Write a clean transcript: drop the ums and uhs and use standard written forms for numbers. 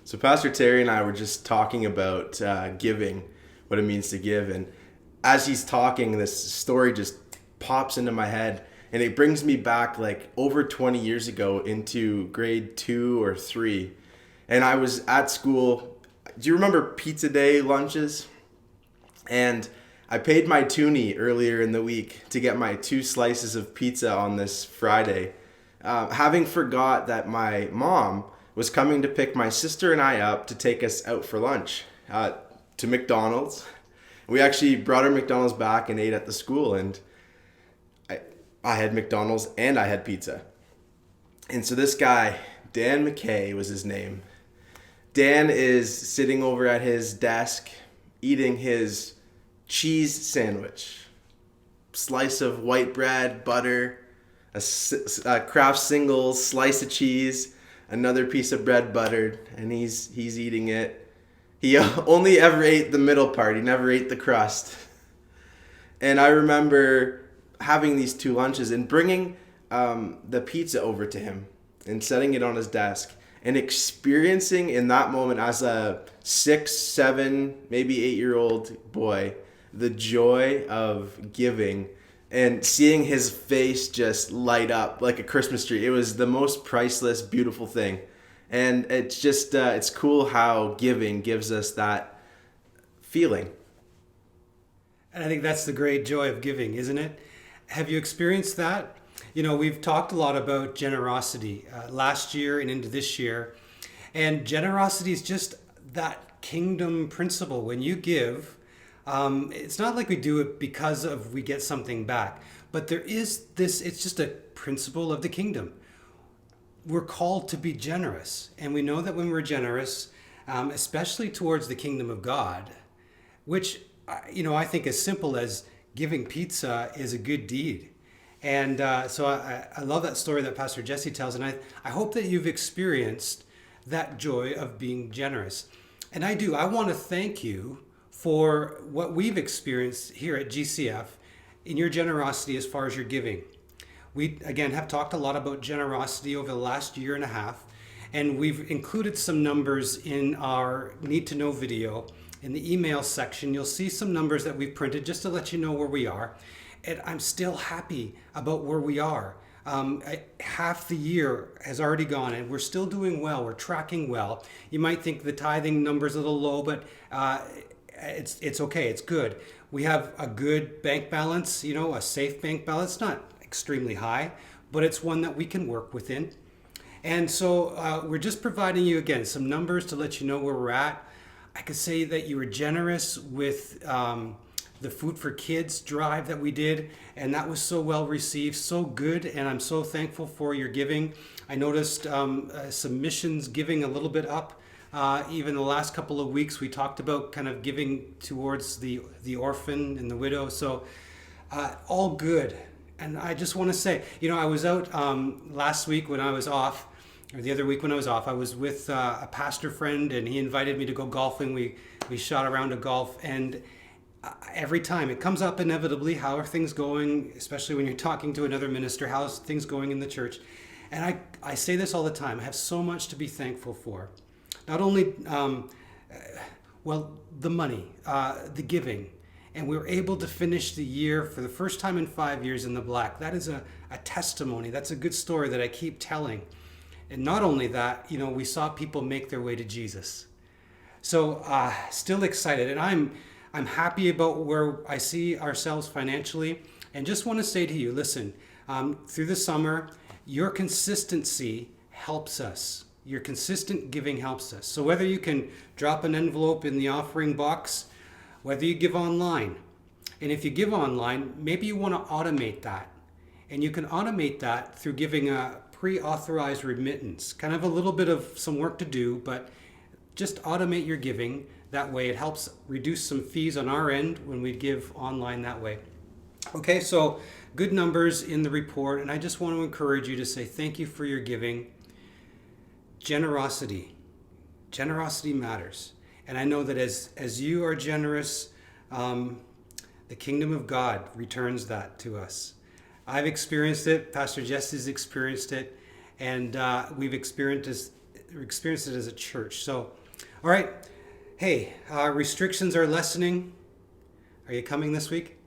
So Pastor Terry and I were just talking about giving, what it means to give, and as he's talking, this story just pops into my head, and it brings me back like over 20 years ago into grade 2 or 3, and I was at school. Do you remember pizza day lunches? And I paid my toonie earlier in the week to get my 2 slices of pizza on this Friday, having forgot that my mom was coming to pick my sister and I up to take us out for lunch to McDonald's. We actually brought our McDonald's back and ate at the school, and I had McDonald's and I had pizza. And so this guy, Dan McKay was his name. Dan is sitting over at his desk eating his cheese sandwich. Slice of white bread, butter, a Kraft single slice of cheese, another piece of bread buttered, and he's eating it. He only ever ate the middle part. He never ate the crust. And I remember having these 2 lunches and bringing the pizza over to him and setting it on his desk and experiencing in that moment as a 6, 7, maybe 8-year-old boy the joy of giving and seeing his face just light up like a Christmas tree. It was the most priceless, beautiful thing. And it's just, it's cool how giving gives us that feeling. And I think that's the great joy of giving, isn't it? Have you experienced that? You know, we've talked a lot about generosity last year and into this year. And generosity is just that kingdom principle. When you give, it's not like we do it because of we get something back. But there is this, it's just a principle of the kingdom. We're called to be generous. And we know that when we're generous, especially towards the kingdom of God, which, I think as simple as giving pizza is a good deed. And so I love that story that Pastor Jesse tells. And I hope that you've experienced that joy of being generous. And I do. I want to thank you for what we've experienced here at GCF in your generosity as far as your giving. We, again, have talked a lot about generosity over the last year and a half. And we've included some numbers in our Need to Know video. In the email section, you'll see some numbers that we've printed just to let you know where we are. And I'm still happy about where we are. Half the year has already gone and we're still doing well. We're tracking well. You might think the tithing number's a little low, but it's okay. It's good. We have a good bank balance, a safe bank balance, not extremely high, but it's one that we can work within. And so we're just providing you, again, some numbers to let you know where we're at. I could say that you were generous with the Food for Kids drive that we did, and that was so well received, so good, and I'm so thankful for your giving. I noticed some missions giving a little bit up. Even the last couple of weeks, we talked about kind of giving towards the orphan and the widow, so all good. And I just want to say, I was out last week when I was off, or the other week when I was off. I was with a pastor friend, and he invited me to go golfing. We shot around a golf, and every time it comes up inevitably, how are things going, especially when you're talking to another minister, how's things going in the church? And I say this all the time. I have so much to be thankful for. Not only, the money, the giving, and we were able to finish the year for the first time in 5 years in the black. That is a testimony. That's a good story that I keep telling. And not only that, we saw people make their way to Jesus. So still excited. And I'm happy about where I see ourselves financially, and just want to say to you, listen, through the summer, your consistency helps us. Your consistent giving helps us. So whether you can drop an envelope in the offering box, whether you give online, and if you give online, maybe you want to automate that. And you can automate that through giving a pre-authorized remittance. Kind of a little bit of some work to do, but just automate your giving. That way it helps reduce some fees on our end when we give online that way. Okay, so good numbers in the report, and I just want to encourage you to say thank you for your giving. Generosity matters. And I know that as you are generous, the kingdom of God returns that to us. I've experienced it, Pastor Jesse's experienced it, and we've experienced experience it as a church. So, all right. Hey, restrictions are lessening. Are you coming this week?